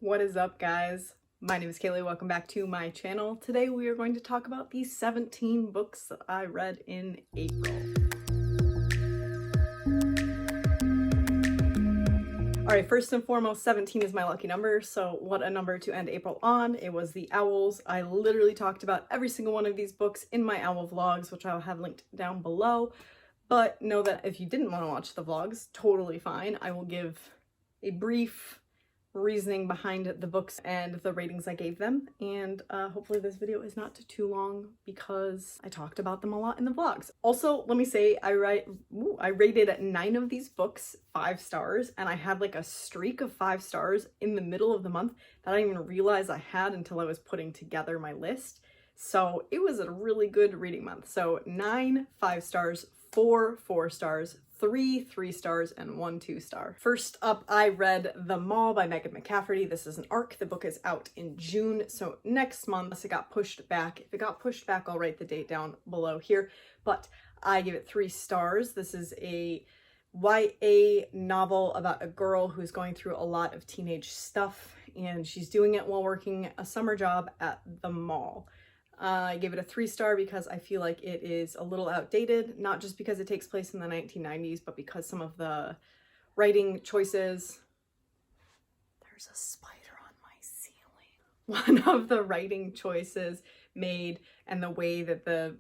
What is up, guys? My name is Kaylee. Welcome back to my channel. Today we are going to talk about the 17 books that I read in April. Alright, first and foremost, 17 is my lucky number, so what a number to end April on. It was The Owls. I literally talked about every single one of these books in my owl vlogs, which I'll have linked down below. But know that if you didn't want to watch the vlogs, totally fine. I will give a brief reasoning behind the books and the ratings I gave them, and hopefully this video is not too long because I talked about them a lot in the vlogs. Also, let me say I rated 9 of these books 5 stars, and I had like a streak of 5 stars in the middle of the month that I didn't even realize I had until I was putting together my list. So it was a really good reading month. So 9 5 stars, 4 4 stars, 3 3 stars, and 1 2 star. First up, I read The Mall by Megan McCafferty. This is an arc. The book is out in June, so next month. It got pushed back. If it got pushed back, I'll write the date down below here, but I give it 3 stars. This is a YA novel about a girl who's going through a lot of teenage stuff, and she's doing it while working a summer job at the mall. I gave it a 3 star because I feel like it is a little outdated, not just because it takes place in the 1990s, but because some of the writing choices... There's a spider on my ceiling. One of the writing choices made and the way that the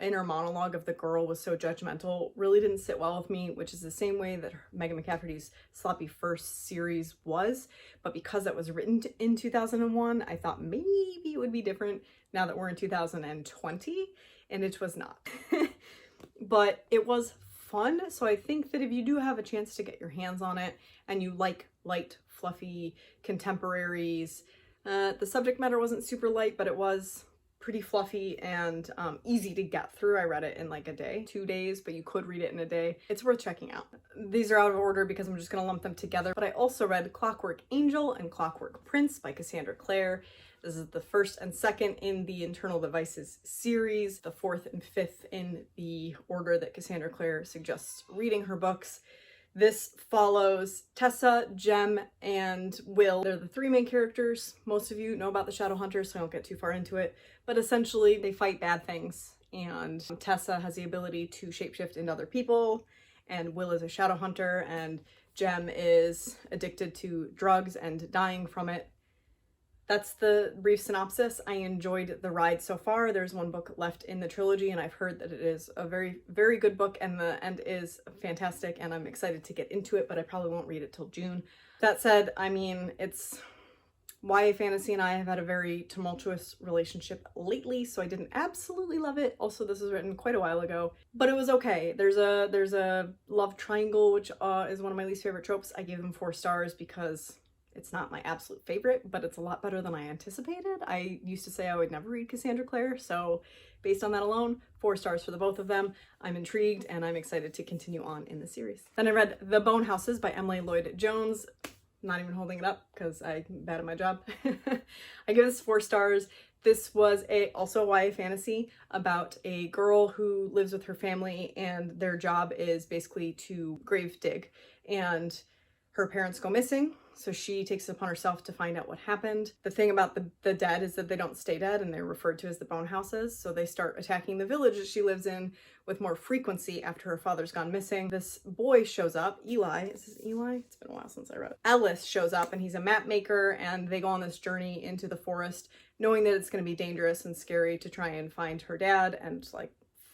inner monologue of the girl was so judgmental really didn't sit well with me, which is the same way that Megan McCafferty's Sloppy First series was. But because that was written in 2001, I thought maybe it would be different now that we're in 2020, and it was not. But it was fun, so I think that if you do have a chance to get your hands on it and you like light, fluffy contemporaries, the subject matter wasn't super light, but it was pretty fluffy and easy to get through. I read it in like a day, 2 days, but you could read it in a day. It's worth checking out. These are out of order because I'm just gonna lump them together, but I also read Clockwork Angel and Clockwork Prince by Cassandra Clare. This is the first and second in the Internal Devices series, the 4th and 5th in the order that Cassandra Clare suggests reading her books. This follows Tessa, Jem, and Will. They're the 3 main characters. Most of you know about the Shadowhunters, so I won't get too far into it. But essentially, they fight bad things, and Tessa has the ability to shapeshift into other people, and Will is a Shadowhunter, and Jem is addicted to drugs and dying from it. That's the brief synopsis. I enjoyed the ride so far. There's 1 book left in the trilogy, and I've heard that it is a very, very good book, and the end is fantastic, and I'm excited to get into it, but I probably won't read it till June. That said, I mean, it's YA fantasy, and I have had a very tumultuous relationship lately, so I didn't absolutely love it. Also, this was written quite a while ago, but it was okay. There's a love triangle, which is one of my least favorite tropes. I gave them 4 stars because it's not my absolute favorite, but it's a lot better than I anticipated. I used to say I would never read Cassandra Clare, so based on that alone, 4 stars for the both of them. I'm intrigued, and I'm excited to continue on in the series. Then I read The Bone Houses by Emily Lloyd Jones. Not even holding it up because I'm bad at my job. I give this 4 stars. This was also a YA fantasy about a girl who lives with her family, and their job is basically to grave dig, and her parents go missing, so she takes it upon herself to find out what happened. The thing about the dead is that they don't stay dead, and they're referred to as the bone houses, so they start attacking the village that she lives in with more frequency after her father's gone missing. This boy shows up, Eli. Is this Eli? It's been a while since I read it. Ellis shows up, and he's a map maker, and they go on this journey into the forest, knowing that it's going to be dangerous and scary to try and find her dad and like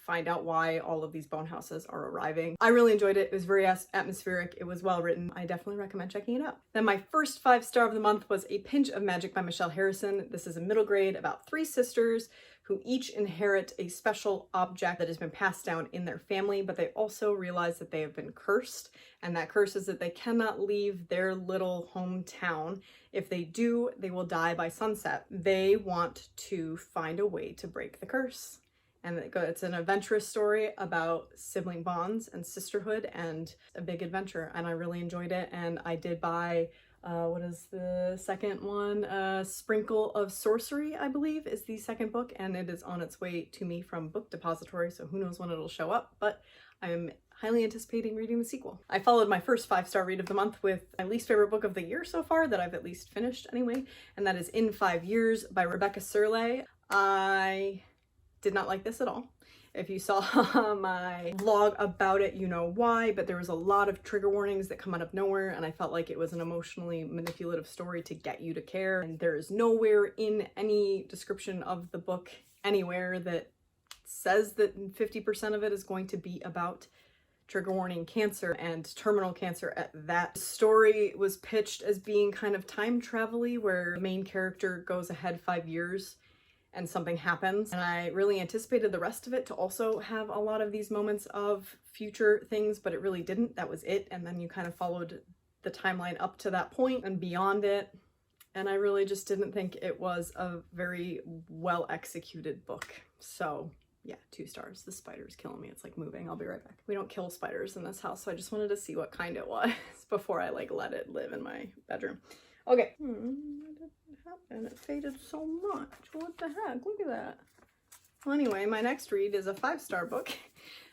find out why all of these bone houses are arriving. I really enjoyed it. It was very atmospheric. It was well written. I definitely recommend checking it out. Then my first 5 star of the month was A Pinch of Magic by Michelle Harrison. This is a middle grade about 3 sisters who each inherit a special object that has been passed down in their family, but they also realize that they have been cursed, and that curse is that they cannot leave their little hometown. If they do, they will die by sunset. They want to find a way to break the curse. And it's an adventurous story about sibling bonds and sisterhood and a big adventure, and I really enjoyed it. And I did buy what is the second one? Sprinkle of Sorcery, I believe, is the second book, and it is on its way to me from Book Depository, so who knows when it'll show up, but I'm highly anticipating reading the sequel. I followed my first 5-star read of the month with my least favorite book of the year so far, that I've at least finished anyway, and that is In 5 Years by Rebecca Serle. I did not like this at all. If you saw my vlog about it, you know why, but there was a lot of trigger warnings that come out of nowhere, and I felt like it was an emotionally manipulative story to get you to care. And there is nowhere in any description of the book anywhere that says that 50% of it is going to be about trigger warning cancer, and terminal cancer at that. The story was pitched as being kind of time travel-y, where the main character goes ahead 5 years and something happens. And I really anticipated the rest of it to also have a lot of these moments of future things, but it really didn't. That was it. And then you kind of followed the timeline up to that point and beyond it. And I really just didn't think it was a very well executed book. So yeah, 2 stars. The spider's killing me. It's like moving. I'll be right back. We don't kill spiders in this house, so I just wanted to see what kind it was before I like let it live in my bedroom. Okay. And it faded so much. What the heck? Look at that. Well, anyway, my next read is a 5-star book,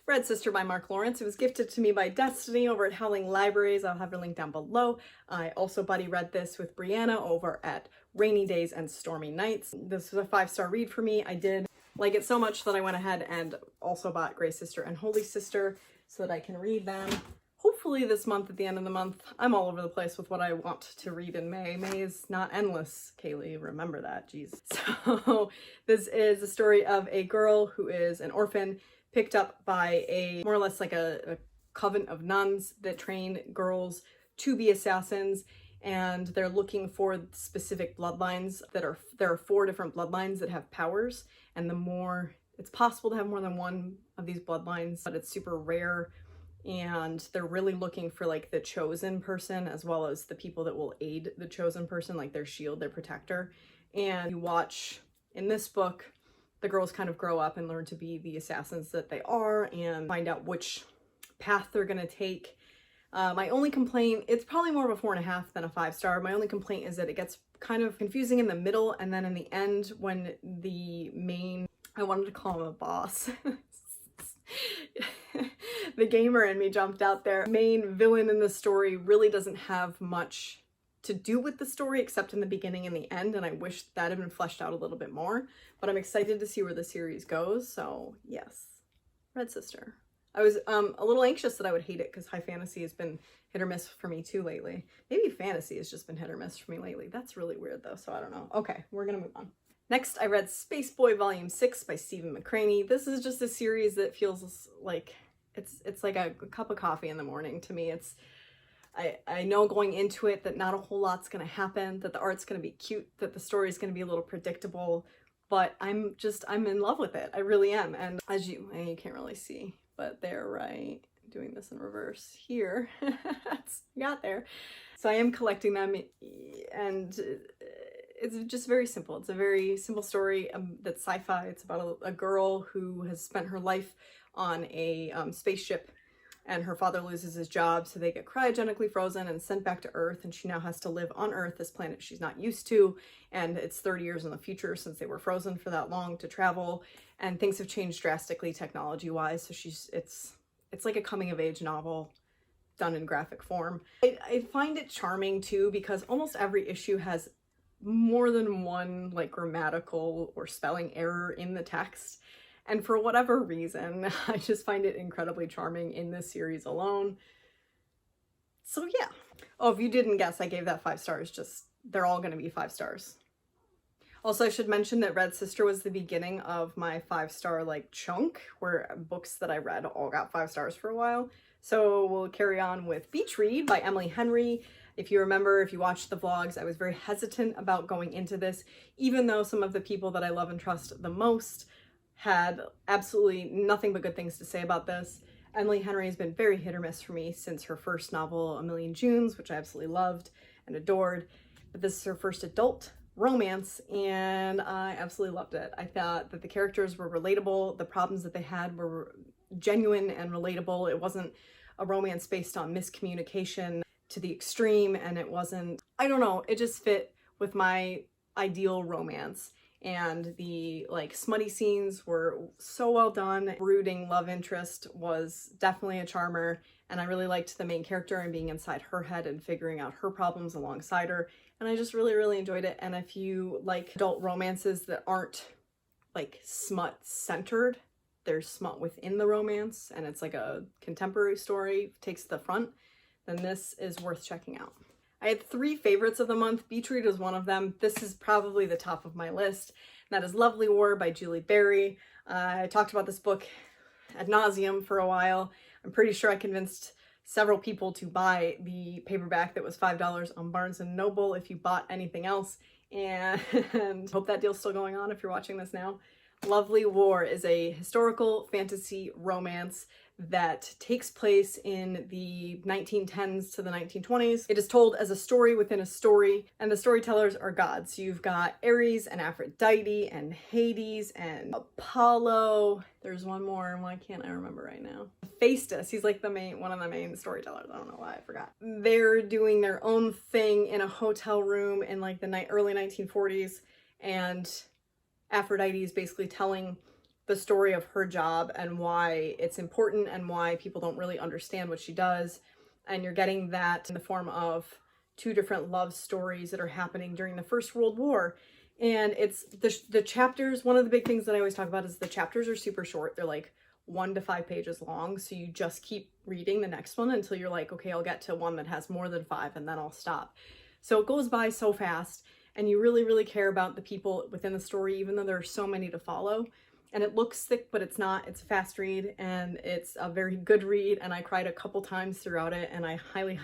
Red Sister by Mark Lawrence. It was gifted to me by Destiny over at Howling Libraries. I'll have her link down below. I also buddy read this with Brianna over at Rainy Days and Stormy Nights. This was a 5-star read for me. I did like it so much that I went ahead and also bought Grey Sister and Holy Sister so that I can read them. Hopefully this month, at the end of the month. I'm all over the place with what I want to read in May. May is not endless, Kaylee. Remember that, jeez. So this is the story of a girl who is an orphan, picked up by a more or less like a coven of nuns that train girls to be assassins. And they're looking for specific bloodlines there are 4 different bloodlines that have powers. And the more, it's possible to have more than one of these bloodlines, but it's super rare. And they're really looking for like the chosen person, as well as the people that will aid the chosen person, like their shield, their protector. And you watch in this book, the girls kind of grow up and learn to be the assassins that they are and find out which path they're gonna take. My only complaint, it's probably more of a 4.5 than a 5-star. My only complaint is that it gets kind of confusing in the middle, and then in the end when the main, I wanted to call him a boss. The gamer in me jumped out there. Main villain in the story really doesn't have much to do with the story except in the beginning and the end, and I wish that had been fleshed out a little bit more, but I'm excited to see where the series goes. So yes, Red Sister. I was a little anxious that I would hate it because high fantasy has been hit or miss for me too lately. Maybe fantasy has just been hit or miss for me lately. That's really weird though, so I don't know. Okay, we're gonna move on. Next, I read Space Boy Volume 6 by Stephen McCraney. This is just a series that feels like it's like a cup of coffee in the morning to me. I know going into it that not a whole lot's gonna happen, that the art's gonna be cute, that the story's gonna be a little predictable, but I'm in love with it. I really am. And as you can't really see, but they're right doing this in reverse here. Got there. So I am collecting them, and it's just very simple. It's a very simple story that's sci-fi. It's about a girl who has spent her life on a spaceship, and her father loses his job, so they get cryogenically frozen and sent back to Earth, and she now has to live on Earth, this planet she's not used to, and it's 30 years in the future since they were frozen for that long to travel, and things have changed drastically technology-wise, so it's like a coming-of-age novel done in graphic form. I find it charming too, because almost every issue has more than one like grammatical or spelling error in the text. And for whatever reason, I just find it incredibly charming in this series alone. So yeah. Oh, if you didn't guess, I gave that 5 stars. Just, they're all gonna be 5 stars. Also, I should mention that Red Sister was the beginning of my 5-star like chunk, where books that I read all got 5 stars for a while. So we'll carry on with Beach Read by Emily Henry. If you remember, if you watched the vlogs, I was very hesitant about going into this, even though some of the people that I love and trust the most had absolutely nothing but good things to say about this. Emily Henry has been very hit or miss for me since her first novel, A Million Junes, which I absolutely loved and adored. But this is her first adult romance, and I absolutely loved it. I thought that the characters were relatable. The problems that they had were genuine and relatable. It wasn't a romance based on miscommunication to the extreme, and it wasn't, I don't know, it just fit with my ideal romance. and the like smutty scenes were so well done. Brooding love interest was definitely a charmer, and I really liked the main character and being inside her head and figuring out her problems alongside her, and I just really enjoyed it. And if you like adult romances that aren't like smut centered, there's smut within the romance and it's like a contemporary story, takes the front, then this is worth checking out. I had 3 favorites of the month. Beach read was one of them. This is probably the top of my list. And that is Lovely War by Julie Berry. I talked about this book ad nauseum for a while. I'm pretty sure I convinced several people to buy the paperback that was $5 on Barnes & Noble if you bought anything else. And hope that deal's still going on if you're watching this now. Lovely War is a historical fantasy romance that takes place in the 1910s to the 1920s. It is told as a story within a story, and the storytellers are gods. You've got Ares and Aphrodite and Hades and Apollo. There's one more, why can't I remember right now? Hephaestus, he's like one of the main storytellers. I don't know why I forgot. They're doing their own thing in a hotel room in like the early 1940s, and Aphrodite is basically telling the story of her job and why it's important and why people don't really understand what she does. And you're getting that in the form of 2 different love stories that are happening during the First World War. And it's the chapters, one of the big things that I always talk about is the chapters are super short. They're like 1 to 5 pages long. So you just keep reading the next one until you're like, okay, I'll get to one that has more than 5 and then I'll stop. So it goes by so fast, and you really care about the people within the story, even though there are so many to follow. And it looks thick, but it's not. It's a fast read, and it's a very good read, and I cried a couple times throughout it, and I highly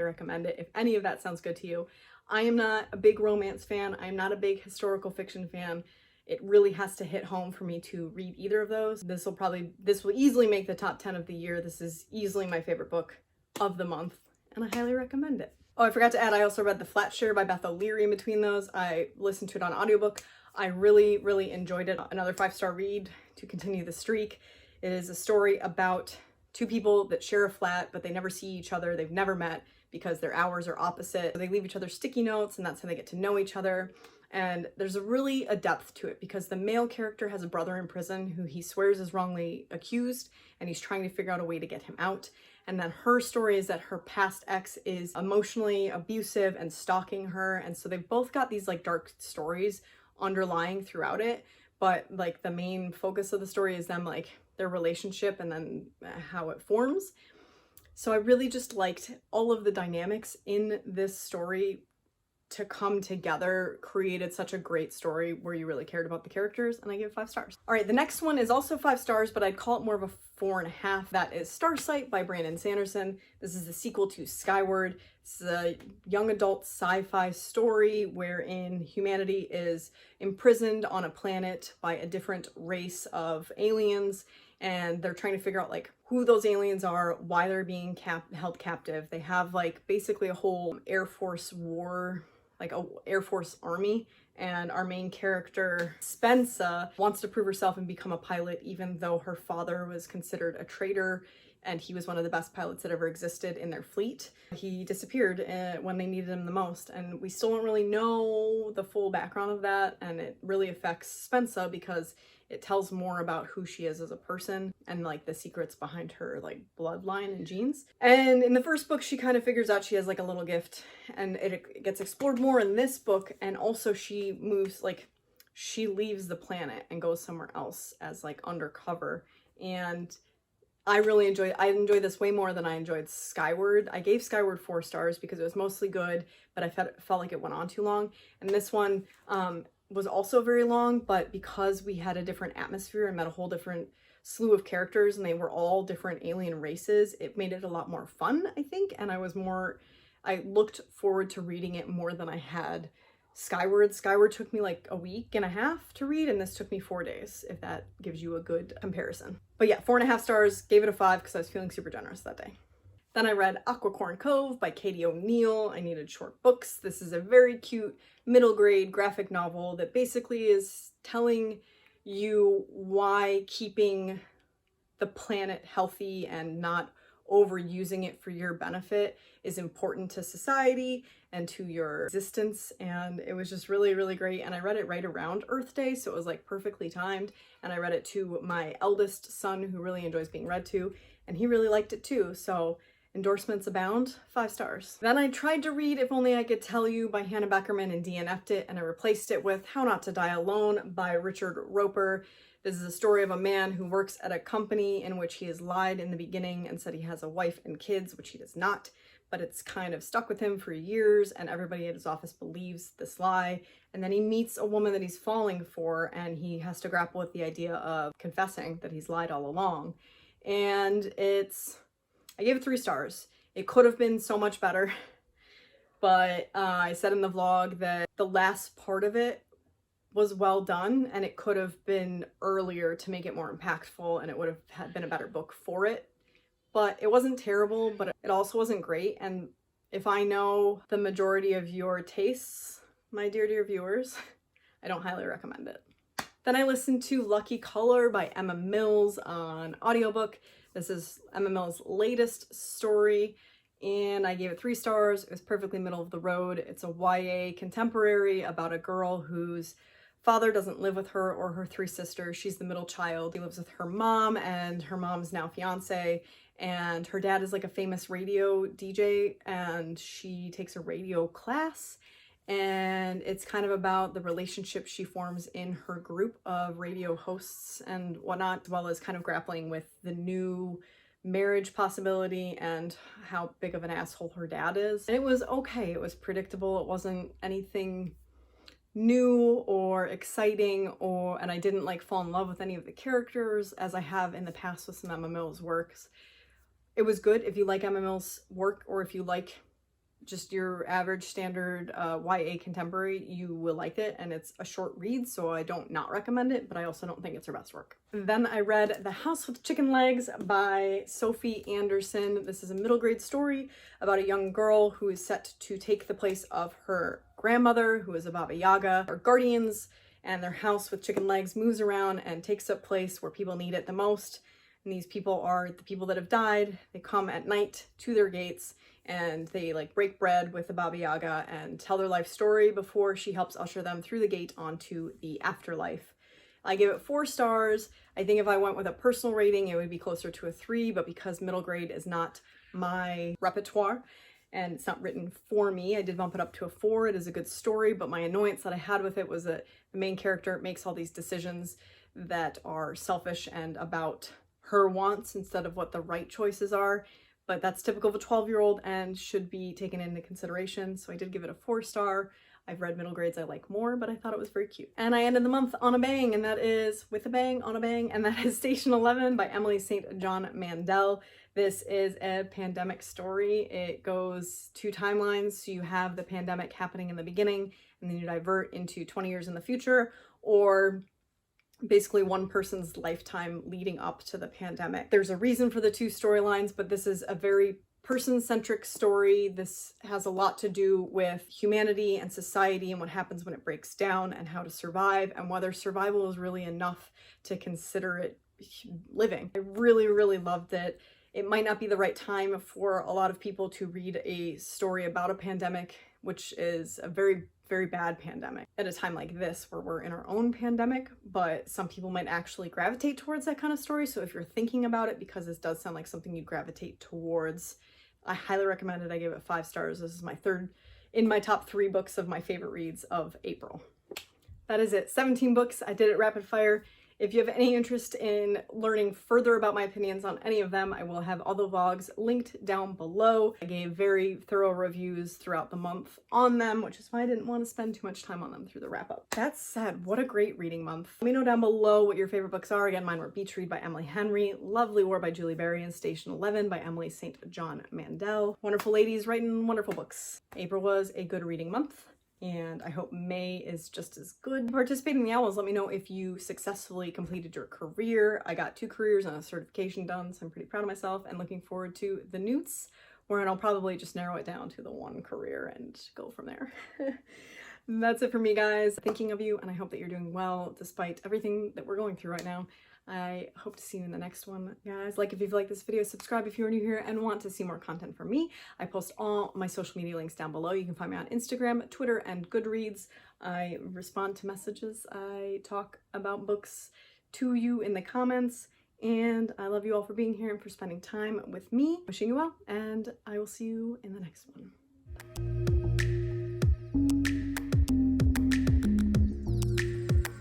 recommend it if any of that sounds good to you. I am not a big romance fan. I'm not a big historical fiction fan. It really has to hit home for me to read either of those. This will easily make the top 10 of the year. This is easily my favorite book of the month, and I highly recommend it. Oh, I forgot to add, I also read The Flat Share by Beth O'Leary in between those. I listened to it on audiobook. I really enjoyed it. Another 5-star read to continue the streak. It is a story about 2 people that share a flat, but they never see each other. They've never met because their hours are opposite. They leave each other sticky notes, and that's how they get to know each other. And there's a depth to it because the male character has a brother in prison who he swears is wrongly accused, and he's trying to figure out a way to get him out. And then her story is that her past ex is emotionally abusive and stalking her. And so they've both got these like dark stories underlying throughout it, but like the main focus of the story is them, like their relationship and then how it forms. So I really just liked all of the dynamics in this story to come together, created such a great story where you really cared about the characters, and I give it 5 stars. All right, the next one is also 5 stars, but I'd call it more of a 4.5. That is Starsight by Brandon Sanderson. This is the sequel to Skyward. It's a young adult sci-fi story wherein humanity is imprisoned on a planet by a different race of aliens, and they're trying to figure out like who those aliens are, why they're being held captive. They have like basically a whole Air Force war, like a Air Force army, and our main character, Spensa, wants to prove herself and become a pilot even though her father was considered a traitor and he was one of the best pilots that ever existed in their fleet. He disappeared when they needed him the most, and we still don't really know the full background of that, and it really affects Spensa because it tells more about who she is as a person and like the secrets behind her like bloodline and genes. And in the first book, she kind of figures out she has like a little gift, and it gets explored more in this book. And also she moves, like she leaves the planet and goes somewhere else as like undercover. And I enjoyed this way more than I enjoyed Skyward. I gave Skyward 4 stars because it was mostly good, but I felt like it went on too long. And this one was also very long, but because we had a different atmosphere and met a whole different slew of characters and they were all different alien races, it made it a lot more fun, I think. And I looked forward to reading it more than I had Skyward. Skyward took me like a week and a half to read, and this took me 4 days, if that gives you a good comparison. But yeah, 4.5 stars, gave it a 5 because I was feeling super generous that day. Then I read Aquacorn Cove by Katie O'Neill. I needed short books. This is a very cute middle grade graphic novel that basically is telling you why keeping the planet healthy and not overusing it for your benefit is important to society and to your existence. And it was just really, really great. And I read it right around Earth Day, so it was like perfectly timed. And I read it to my eldest son, who really enjoys being read to, and he really liked it too. So endorsements abound, 5 stars. Then I tried to read If Only I Could Tell You by Hannah Beckerman and DNF'd it, and I replaced it with How Not to Die Alone by Richard Roper. This is a story of a man who works at a company in which he has lied in the beginning and said he has a wife and kids, which he does not, but it's kind of stuck with him for years, and everybody at his office believes this lie. And then he meets a woman that he's falling for, and he has to grapple with the idea of confessing that he's lied all along. And I gave it 3 stars. It could have been so much better, but I said in the vlog that the last part of it was well done, and it could have been earlier to make it more impactful, and it would have been a better book for it. But it wasn't terrible, but it also wasn't great. And if I know the majority of your tastes, my dear viewers, I don't highly recommend it. Then I listened to Lucky Color by Emma Mills on audiobook. This is Emma Mills' latest story, and I gave it 3 stars. It was perfectly middle of the road. It's a YA contemporary about a girl whose father doesn't live with her or her 3 sisters. She's the middle child. She lives with her mom and her mom's now fiance, and her dad is like a famous radio DJ, and she takes a radio class, and it's kind of about the relationship she forms in her group of radio hosts and whatnot, as well as kind of grappling with the new marriage possibility and how big of an asshole her dad is. And it was okay. It was predictable. It wasn't anything new or exciting, and I didn't like fall in love with any of the characters as I have in the past with some Emma Mills works. It was good if you like Emma Mills work, or if you like just your average standard YA contemporary, you will like it, and it's a short read, so I don't not recommend it, but I also don't think it's her best work. Then I read The House with Chicken Legs by Sophie Anderson. This is a middle grade story about a young girl who is set to take the place of her grandmother, who is a Baba Yaga. Her guardians and their house with chicken legs moves around and takes up place where people need it the most. And these people are the people that have died. They come at night to their gates, and they like break bread with the Baba Yaga and tell their life story before she helps usher them through the gate onto the afterlife. I gave it 4 stars. I think if I went with a personal rating, it would be closer to a 3, but because middle grade is not my repertoire and it's not written for me, I did bump it up to a 4. It is a good story, but my annoyance that I had with it was that the main character makes all these decisions that are selfish and about her wants instead of what the right choices are. But that's typical of a 12-year-old and should be taken into consideration. So I did give it a 4 star. I've read middle grades I like more, but I thought it was very cute. And I ended the month on a bang, and that is with a bang, on a bang, and that is Station 11 by Emily St. John Mandel. This is a pandemic story. It goes 2 timelines. So you have the pandemic happening in the beginning, and then you divert into 20 years in the future, or basically one person's lifetime leading up to the pandemic. There's a reason for the 2 storylines, but this is a very person-centric story. This has a lot to do with humanity and society and what happens when it breaks down and how to survive, and whether survival is really enough to consider it living. I really, really loved it. It might not be the right time for a lot of people to read a story about a pandemic, which is a very, very bad pandemic at a time like this where we're in our own pandemic, but some people might actually gravitate towards that kind of story. So if you're thinking about it, because this does sound like something you gravitate towards, I highly recommend it. I gave it 5 stars. This is my 3rd in my top 3 books of my favorite reads of April. That is it. 17 books. I did it rapid fire. If you have any interest in learning further about my opinions on any of them, I will have all the vlogs linked down below. I gave very thorough reviews throughout the month on them, which is why I didn't want to spend too much time on them through the wrap up. That said, what a great reading month. Let me know down below what your favorite books are. Again, mine were Beach Read by Emily Henry, Lovely War by Julie Berry, and Station 11 by Emily St. John Mandel. Wonderful ladies writing wonderful books. April was a good reading month, and I hope May is just as good. Participating in the Owls, let me know if you successfully completed your career. I got 2 careers and a certification done, so I'm pretty proud of myself and looking forward to the Newts, wherein I'll probably just narrow it down to the 1 career and go from there. That's it for me, guys. Thinking of you, and I hope that you're doing well despite everything that we're going through right now. I hope to see you in the next one, guys. Like if you've liked this video, subscribe if you're new here and want to see more content from me. I post all my social media links down below. You can find me on Instagram, Twitter, and Goodreads. I respond to messages. I talk about books to you in the comments. And I love you all for being here and for spending time with me. Wishing you well, and I will see you in the next one.